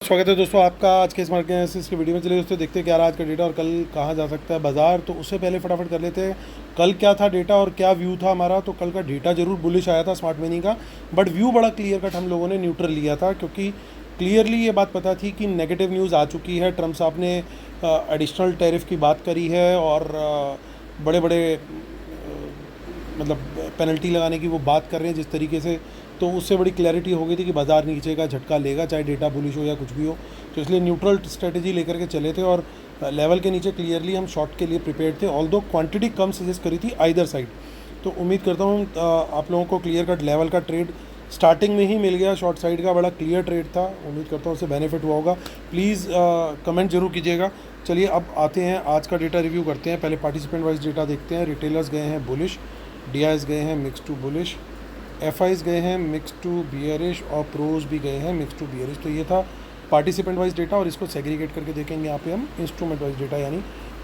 स्वागत है दोस्तों आपका आज के इस मार्केट एनालिसिस की वीडियो में। चलिए दोस्तों देखते हैं क्या रहा आज का डेटा और कल कहाँ जा सकता है बाजार। तो उससे पहले फटाफट कर लेते हैं कल क्या था डेटा और क्या व्यू था हमारा। तो कल का डेटा जरूर बुलिश आया था स्मार्ट मनी का, बट व्यू बड़ा क्लियर कट हम लोगों ने न्यूट्रल लिया था, क्योंकि क्लियरली ये बात पता थी कि नेगेटिव न्यूज़ आ चुकी है। ट्रम्प साहब ने एडिशनल टैरिफ की बात करी है और बड़े बड़े मतलब पेनल्टी लगाने की वो बात कर रहे हैं जिस तरीके से, तो उससे बड़ी क्लैरिटी हो गई थी कि बाज़ार नीचे का झटका लेगा, चाहे डेटा बुलिश हो या कुछ भी हो। तो इसलिए न्यूट्रल स्ट्रेटजी लेकर के चले थे और लेवल के नीचे क्लियरली हम शॉर्ट के लिए प्रिपेयर्ड थे, ऑल्दो क्वांटिटी कम सजेस्ट करी थी आइदर साइड। तो उम्मीद करता हूँ आप लोगों को क्लियर कट लेवल का ट्रेड स्टार्टिंग में ही मिल गया। शॉर्ट साइड का बड़ा क्लियर ट्रेड था, उम्मीद करता हूँ उससे बेनिफिट हुआ होगा। प्लीज़ कमेंट जरूर कीजिएगा। चलिए अब आते हैं आज का डेटा रिव्यू करते हैं। पहले पार्टिसिपेंट वाइज डेटा देखते हैं। रिटेलर्स गए हैं बुलिश, डीआईएस गए हैं मिक्स टू बुलिश, एफआईज गए हैं मिक्स टू बियरिश और प्रोज भी गए हैं मिक्स टू बियरिश। तो ये था पार्टिसिपेंट वाइज डेटा और इसको सेग्रीगेट करके देखेंगे यहाँ पे हम इंस्ट्रूमेंट वाइज डेटा, यानी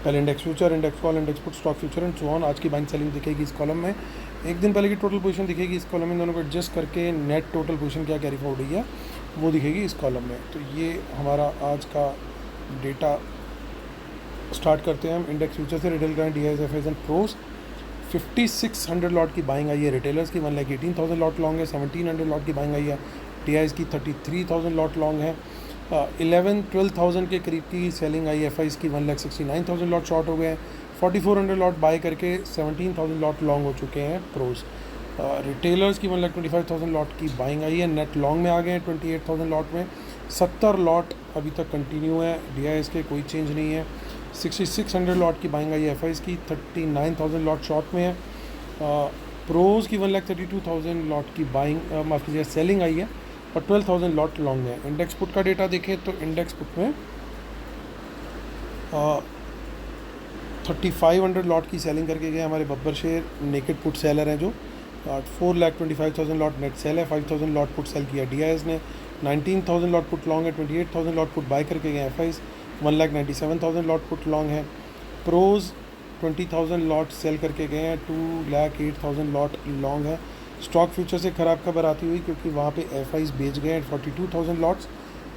पहले index future, index call, index put, stock future and so on. आज की बाइंग सेलिंग दिखेगी इस कॉलम में, एक दिन पहले की टोटल पोजीशन दिखेगी इस कॉलम में, दोनों को एडजस्ट करके नेट टोटल पोजीशन क्या कैरी फॉरवर्ड हुई है वो दिखेगी इस कॉलम में। तो ये हमारा आज का डेटा स्टार्ट करते हैं हम इंडेक्स फ्यूचर से। Retail client DIIs FIIs and pros 5600 lot की बाइंग आई है रिटेलर्स की, 1,18,000 लॉट लॉन्ग है। 1700 लॉट की बाइंग आई है टीआईएस की, 33,000 लॉट लॉन्ग है। 11-12,000 के करीब की सेलिंग आई एफआईज की, 1,69,000 लॉट शॉर्ट हो गए हैं। 4,400 लॉट बाई करके 17,000 लॉट लॉन्ग हो चुके हैं प्रोज। रिटेलर्स की 1,25,000 लॉट की बाइंग आई है, नेट लॉन्ग में आ गए हैं 28,000 लॉट में। 70 लॉट अभी तक कंटिन्यू है डीआईएस के, कोई चेंज नहीं है। 6,600 लॉट की बाइंग आई है एफआईज की, 39,000 लॉट शॉर्ट में है। प्रोज की 1,32,000 लॉट की बाइंग माफ़ कीजिए सेलिंग आई है और 12,000 लॉट लॉन्ग में है। इंडेक्स पुट का डेटा देखें तो इंडेक्स पुट में 3,500 लॉट की सेलिंग करके गए हमारे बब्बर शेर नेकेड पुट सेलर हैं जो 4,25,000 लॉट नेट सेल है। 5,000 लॉट पुट सेल किया डीआईएस ने, 19,000 लॉट पुट लॉन्ग है, 28,000 लॉट पुट बाय करके गए एफआईज, 1,97,000 लॉट पुट लॉन्ग है। प्रोज 20,000 लॉट सेल करके गए हैं, 2,08,000 लॉट लॉन्ग है। स्टॉक फ्यूचर से ख़राब खबर आती हुई क्योंकि वहाँ पे एफआईज बेच गए हैं 42,000 लॉट्स,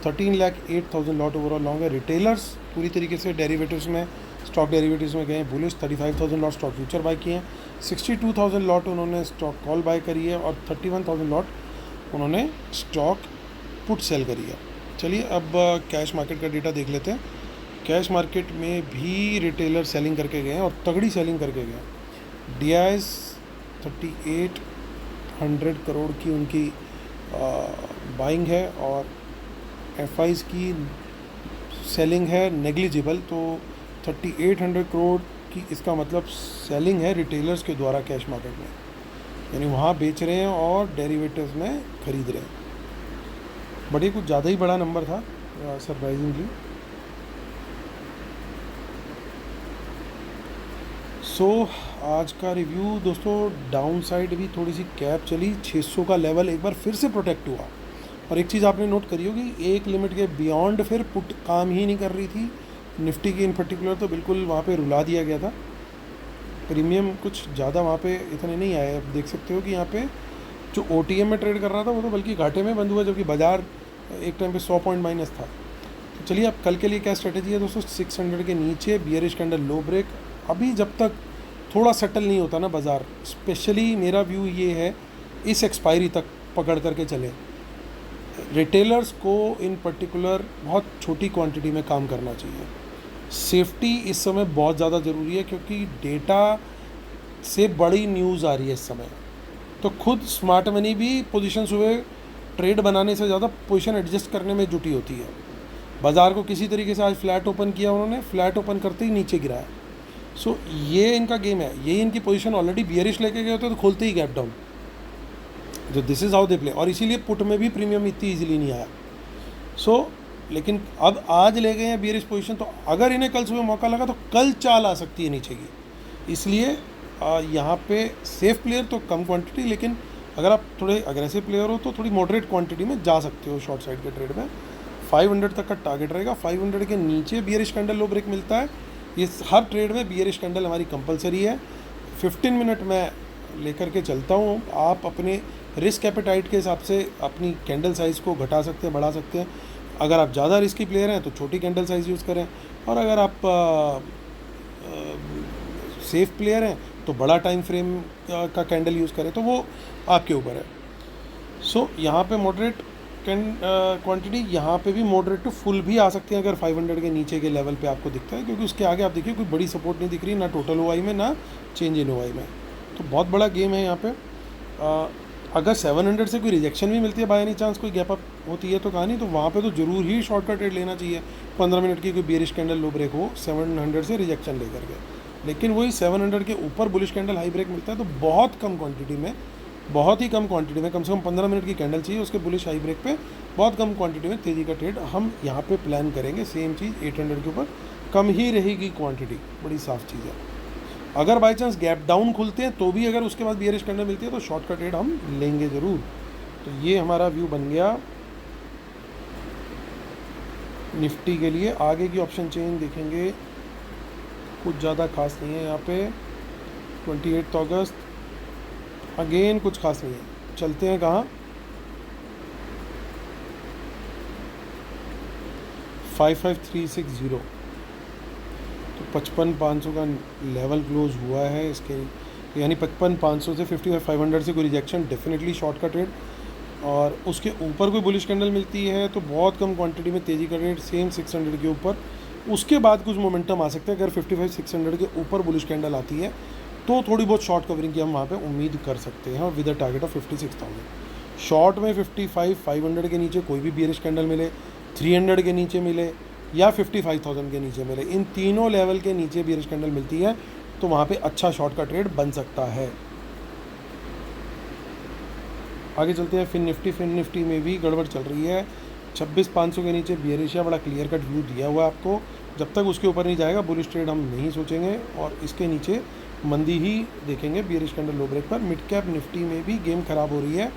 13,08,000 लॉट ओवरऑल लॉन्ग है। रिटेलर्स पूरी तरीके से डेरिवेटिव्स में, स्टॉक डेरिवेटिव्स में गए हैं bullish, 35,000 lot stock future buy किए हैं। 62,000 लॉट उन्होंने स्टॉक कॉल बाय करी है और 31,000 लॉट उन्होंने स्टॉक पुट सेल करी है। चलिए अब कैश मार्केट का डेटा देख लेते हैं। कैश मार्केट में भी रिटेलर सेलिंग करके गए हैं और तगड़ी सेलिंग करके गए हैं। डीआईएस 3,800 करोड़ की उनकी बाइंग है और एफआईज की सेलिंग है नेग्लिजिबल। तो 3,800 करोड़ की इसका मतलब सेलिंग है रिटेलर्स के द्वारा कैश मार्केट में, यानी वहाँ बेच रहे हैं और डेरिवेटिव्स में ख़रीद रहे हैं। बट ये कुछ ज़्यादा ही बड़ा नंबर था सरप्राइजिंगली। आज का रिव्यू दोस्तों, डाउन साइड भी थोड़ी सी कैप चली, 600 का लेवल एक बार फिर से प्रोटेक्ट हुआ। और एक चीज़ आपने नोट करी होगी, एक लिमिट के बियॉन्ड फिर पुट काम ही नहीं कर रही थी निफ्टी की इन पर्टिकुलर, तो बिल्कुल वहाँ पे रुला दिया गया था। प्रीमियम कुछ ज़्यादा वहाँ पे इतने नहीं आए। आप देख सकते हो कि यहाँ पे जो ओटीएम में ट्रेड कर रहा था वो तो बल्कि घाटे में बंद हुआ, जबकि बाजार एक टाइम पे 100 पॉइंट माइनस था। तो चलिए अब कल के लिए क्या स्ट्रेटेजी है दोस्तों। 600 के नीचे बियरिश कैंडल लो ब्रेक, अभी जब तक थोड़ा सेटल नहीं होता ना बाज़ार, स्पेशली मेरा व्यू ये है इस एक्सपायरी तक पकड़ करके चले। रिटेलर्स को इन पर्टिकुलर बहुत छोटी क्वांटिटी में काम करना चाहिए। सेफ्टी इस समय बहुत ज़्यादा ज़रूरी है क्योंकि डेटा से बड़ी न्यूज़ आ रही है इस समय। तो खुद स्मार्ट मनी भी पोजीशन सुबह ट्रेड बनाने से ज़्यादा पोजीशन एडजस्ट करने में जुटी होती है। बाज़ार को किसी तरीके से आज फ्लैट ओपन किया उन्होंने, फ्लैट ओपन करते ही नीचे गिराया। सो ये इनका गेम है, यही इनकी पोजीशन ऑलरेडी बियरिश लेके गए होते तो खोलते ही गैप डाउन, जो this is how they play. और इसीलिए पुट में भी प्रीमियम इतनी ईजिली नहीं आया। लेकिन अब आज ले गए हैं बियरिश पोजीशन, तो अगर इन्हें कल सुबह मौका लगा तो कल चाल आ सकती है नीचे की। इसलिए यहाँ पे सेफ प्लेयर तो कम क्वांटिटी, लेकिन अगर आप थोड़े अग्रेसिव प्लेयर हो तो थोड़ी मॉडरेट क्वांटिटी में जा सकते हो शॉर्ट साइड के ट्रेड में। 500 तक का टारगेट रहेगा, 500 के नीचे बियरिश कैंडल लो ब्रेक मिलता है। ये हर ट्रेड में बियरिश कैंडल हमारी कंपलसरी है। 15 मिनट में लेकर के चलता हूँ, आप अपने रिस्क एपेटाइट के हिसाब से अपनी कैंडल साइज़ को घटा सकते हैं, बढ़ा सकते हैं। अगर आप ज़्यादा रिस्की प्लेयर हैं तो छोटी कैंडल साइज़ यूज़ करें, और अगर आप सेफ प्लेयर हैं तो बड़ा टाइम फ्रेम का कैंडल यूज़ करें, तो वो आपके ऊपर है। सो यहाँ पे मॉडरेट क्वांटिटी, यहाँ पे भी मॉडरेट टू फुल भी आ सकती है अगर 500 के नीचे के लेवल पे आपको दिखता है, क्योंकि उसके आगे आप देखिए कोई बड़ी सपोर्ट नहीं दिख रही, ना टोटल ओआई में ना चेंज इन ओआई में। तो बहुत बड़ा गेम है यहाँ पे। अगर 700 से कोई रिजेक्शन भी मिलती है बाय एनी चांस, कोई गैप अप होती है तो कहानी, तो वहाँ पे तो ज़रूर ही शॉर्ट का ट्रेड लेना चाहिए। 15 मिनट की कोई बेरिश कैंडल लो ब्रेक हो 700 से रिजेक्शन लेकर के, लेकिन वही 700 के ऊपर बुलिश कैंडल हाई ब्रेक मिलता है तो बहुत कम क्वांटिटी में, बहुत ही कम क्वांटिटी में, कम से कम 15 मिनट की कैंडल चाहिए उसके बुलिश हाई ब्रेक पे, बहुत कम क्वांटिटी में तेज़ी का ट्रेड हम यहाँ पे प्लान करेंगे। सेम चीज़ 800 के ऊपर कम ही रहेगी क्वांटिटी, बड़ी साफ़ चीज़ है। अगर बाई चांस गैप डाउन खुलते हैं तो भी अगर उसके बाद बियरिश कैंडल मिलती है तो शॉर्ट का ट्रेड हम लेंगे ज़रूर। तो ये हमारा व्यू बन गया निफ्टी के लिए। आगे की ऑप्शन चेन देखेंगे, कुछ ज़्यादा खास नहीं है यहाँ पे। 28 अगस्त अगेन कुछ खास नहीं है। चलते हैं कहाँ, 55360, तो 55,500 का लेवल क्लोज हुआ है इसके, यानी 55,500 से 55,500 से कोई रिजेक्शन, डेफिनेटली शॉर्ट का ट्रेड। और उसके ऊपर कोई बुलिश कैंडल मिलती है तो बहुत कम क्वांटिटी में तेज़ी का ट्रेड, सेम 600 के ऊपर। उसके बाद कुछ मोमेंटम आ सकता है, अगर 55,600 के ऊपर बुलिश कैंडल आती है तो थोड़ी बहुत शॉर्ट कवरिंग की हम वहाँ पे उम्मीद कर सकते हैं, with a target of 56,000। Short में 55,500 के नीचे कोई भी बियरिश कैंडल मिले, 300 के नीचे मिले या 55,000 के नीचे मिले, इन तीनों लेवल के नीचे बियरिश कैंडल मिलती है तो वहाँ पे अच्छा शॉर्ट का ट्रेड बन सकता है। आगे चलते हैं फिन निफ्टी में भी गड़बड़ चल रही है। 26,500 के नीचे बियरिश है, बड़ा क्लियर कट व्यू दिया हुआ है आपको। जब तक उसके ऊपर नहीं जाएगा बुलिश ट्रेड हम नहीं सोचेंगे, और इसके नीचे मंदी ही देखेंगे बियरिश कैंडल लो ब्रेक पर। मिड कैप निफ्टी में भी गेम ख़राब हो रही है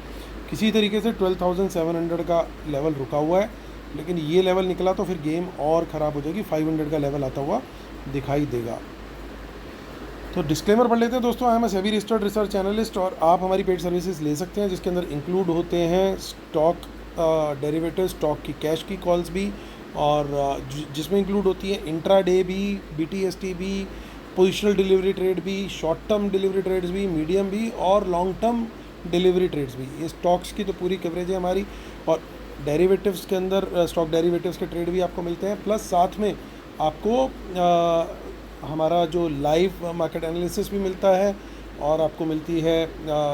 किसी तरीके से। 12,700 का लेवल रुका हुआ है, लेकिन ये लेवल निकला तो फिर गेम और ख़राब हो जाएगी। 500 का लेवल आता हुआ दिखाई देगा। तो डिस्क्लेमर पढ़ लेते हैं दोस्तों। I am SEBI registered research analyst, और आप हमारी पेड सर्विसेज ले सकते हैं जिसके अंदर इंक्लूड होते हैं स्टॉक डेरिवेटिव, स्टॉक की कैश की कॉल्स भी, और जिसमें इंक्लूड होती है इंट्रा डे भी, BTST भी, पोजिशनल डिलीवरी ट्रेड भी, शॉर्ट टर्म डिलीवरी ट्रेड्स भी, मीडियम भी और लॉन्ग टर्म डिलीवरी ट्रेड्स भी। ये स्टॉक्स की तो पूरी कवरेज है हमारी, और डेरिवेटिव्स के अंदर स्टॉक डेरिवेटिव्स के ट्रेड भी आपको मिलते हैं। प्लस साथ में आपको हमारा जो लाइव मार्केट एनालिसिस भी मिलता है, और आपको मिलती है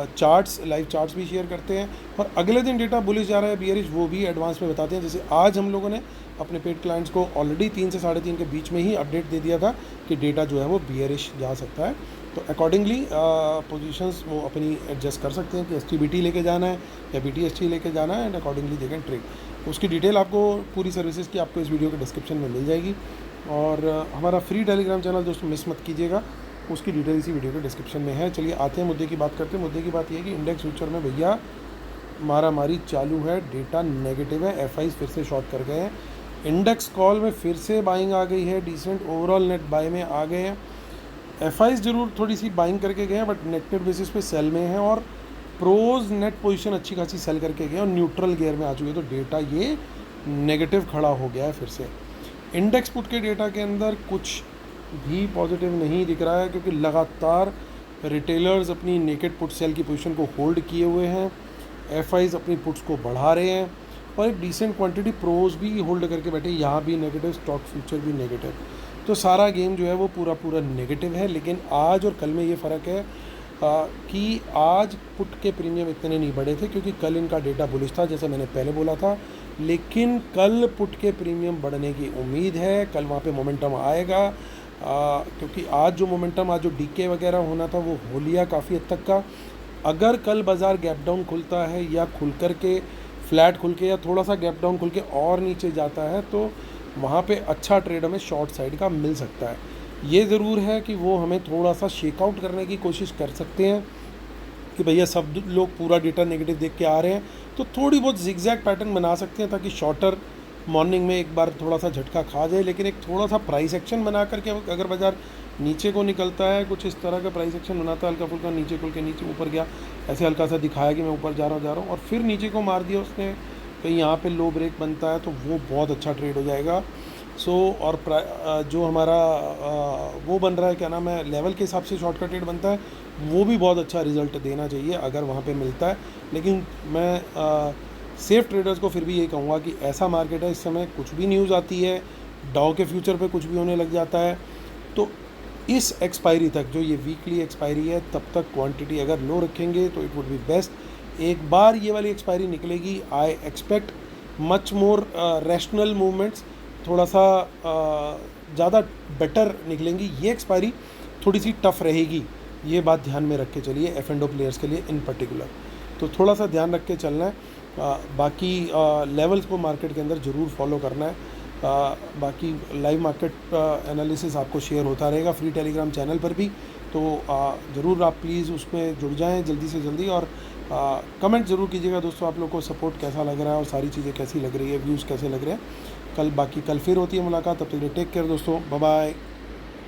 चार्ट्स, लाइव चार्ट्स भी शेयर करते हैं, और अगले दिन डेटा बुलिश जा रहा है बियरिश वो भी एडवांस में बताते हैं। जैसे आज हम लोगों ने अपने पेड क्लाइंट्स को ऑलरेडी 3 से 3.5 के बीच में ही अपडेट दे दिया था कि डेटा जो है वो बियरिश जा सकता है। तो अकॉर्डिंगली पोजीशंस वो अपनी एडजस्ट कर सकते हैं कि STBT लेके जाना है या BTST लेके जाना है, and accordingly they can trade. उसकी डिटेल आपको पूरी सर्विसेज की आपको इस वीडियो के डिस्क्रिप्शन में मिल जाएगी। और हमारा फ्री टेलीग्राम चैनल दोस्तों मिस मत कीजिएगा, उसकी डिटेल इसी वीडियो के डिस्क्रिप्शन में है। चलिए आते हैं मुद्दे की बात करते हैं। मुद्दे की बात यह है कि इंडेक्स फ्यूचर में भैया मारा मारी चालू है, डेटा नेगेटिव है, FIs फिर से शॉर्ट कर गए हैं। इंडेक्स कॉल में फिर से बाइंग आ गई है, डिसेंट ओवरऑल नेट बाय में आ गए हैं। FIs ज़रूर थोड़ी सी बाइंग करके गए हैं, बट नेट बेसिस पे सेल में है, और प्रोज नेट पोजीशन अच्छी खासी सेल करके गए और न्यूट्रल गियर में आ चुके हैं। तो डेटा ये नेगेटिव खड़ा हो गया है फिर से। इंडेक्स पुट के डेटा के अंदर कुछ भी पॉजिटिव नहीं दिख रहा है, क्योंकि लगातार रिटेलर्स अपनी नेकेड पुट सेल की पोजीशन को होल्ड किए हुए हैं, FIs अपनी पुट्स को बढ़ा रहे हैं, और एक डिसेंट क्वांटिटी प्रोज भी होल्ड करके बैठे। यहाँ भी नेगेटिव, स्टॉक फ्यूचर भी नेगेटिव, तो सारा गेम जो है वो पूरा नेगेटिव है। लेकिन आज और कल में ये फ़र्क है कि आज पुट के प्रीमियम इतने नहीं बढ़े थे, क्योंकि कल इनका डेटा बुलिश था जैसे मैंने पहले बोला था। लेकिन कल पुट के प्रीमियम बढ़ने की उम्मीद है, कल वहाँ पे मोमेंटम आएगा, क्योंकि आज जो मोमेंटम, आज जो डीके वगैरह होना था वो हो लिया काफ़ी हद तक का। अगर कल बाज़ार गैप डाउन खुलता है, या खुल कर के फ्लैट खुल के, या थोड़ा सा गैप डाउन खुल के और नीचे जाता है, तो वहाँ पे अच्छा ट्रेड हमें शॉर्ट साइड का मिल सकता है। ये ज़रूर है कि वो हमें थोड़ा सा शेकआउट करने की कोशिश कर सकते हैं कि भैया सब लोग पूरा डेटा नेगेटिव देख के आ रहे हैं, तो थोड़ी बहुत जिगजैग पैटर्न बना सकते हैं ताकि शॉर्टर मॉर्निंग में एक बार थोड़ा सा झटका खा जाए। लेकिन एक थोड़ा सा प्राइस एक्शन बना करके अगर बाज़ार नीचे को निकलता है, कुछ इस तरह का प्राइस एक्शन बनाता है, हल्का फुल्का नीचे खुल के नीचे ऊपर गया, ऐसे हल्का सा दिखाया कि मैं ऊपर जा रहा हूँ, और फिर नीचे को मार दिया उसने कहीं यहाँ पे लो ब्रेक बनता है तो वो बहुत अच्छा ट्रेड हो जाएगा। सो और जो हमारा वो बन रहा है, क्या नाम है, लेवल के हिसाब से शॉर्ट का ट्रेड बनता है, वो भी बहुत अच्छा रिजल्ट देना चाहिए अगर वहाँ पे मिलता है। लेकिन मैं सेफ ट्रेडर्स को फिर भी यही कहूँगा कि ऐसा मार्केट है, इस समय कुछ भी न्यूज़ आती है, डाउ के फ्यूचर पे कुछ भी होने लग जाता है। तो इस एक्सपायरी तक, जो ये वीकली एक्सपायरी है, तब तक क्वांटिटी अगर लो रखेंगे तो इट वुड बी बेस्ट। एक बार ये वाली एक्सपायरी निकलेगी, I expect much more rational movements, थोड़ा सा ज़्यादा बेटर निकलेंगी। ये एक्सपायरी थोड़ी सी टफ रहेगी, ये बात ध्यान में रख के चलिए एफ एंड ओ प्लेयर्स के लिए इन पर्टिकुलर। तो थोड़ा सा ध्यान रख के चलना है। बाकी लेवल्स को मार्केट के अंदर ज़रूर फॉलो करना है। बाकी लाइव मार्केट एनालिसिस आपको शेयर होता रहेगा फ्री टेलीग्राम चैनल पर भी, तो ज़रूर आप प्लीज़ उसमें जुड़ जाएं जल्दी से जल्दी। और कमेंट ज़रूर कीजिएगा दोस्तों, आप लोग को सपोर्ट कैसा लग रहा है और सारी चीज़ें कैसी लग रही है, व्यूज़ कैसे लग रहे हैं। कल फिर होती है मुलाकात, तब तक टेक केयर दोस्तों, बाय बाय।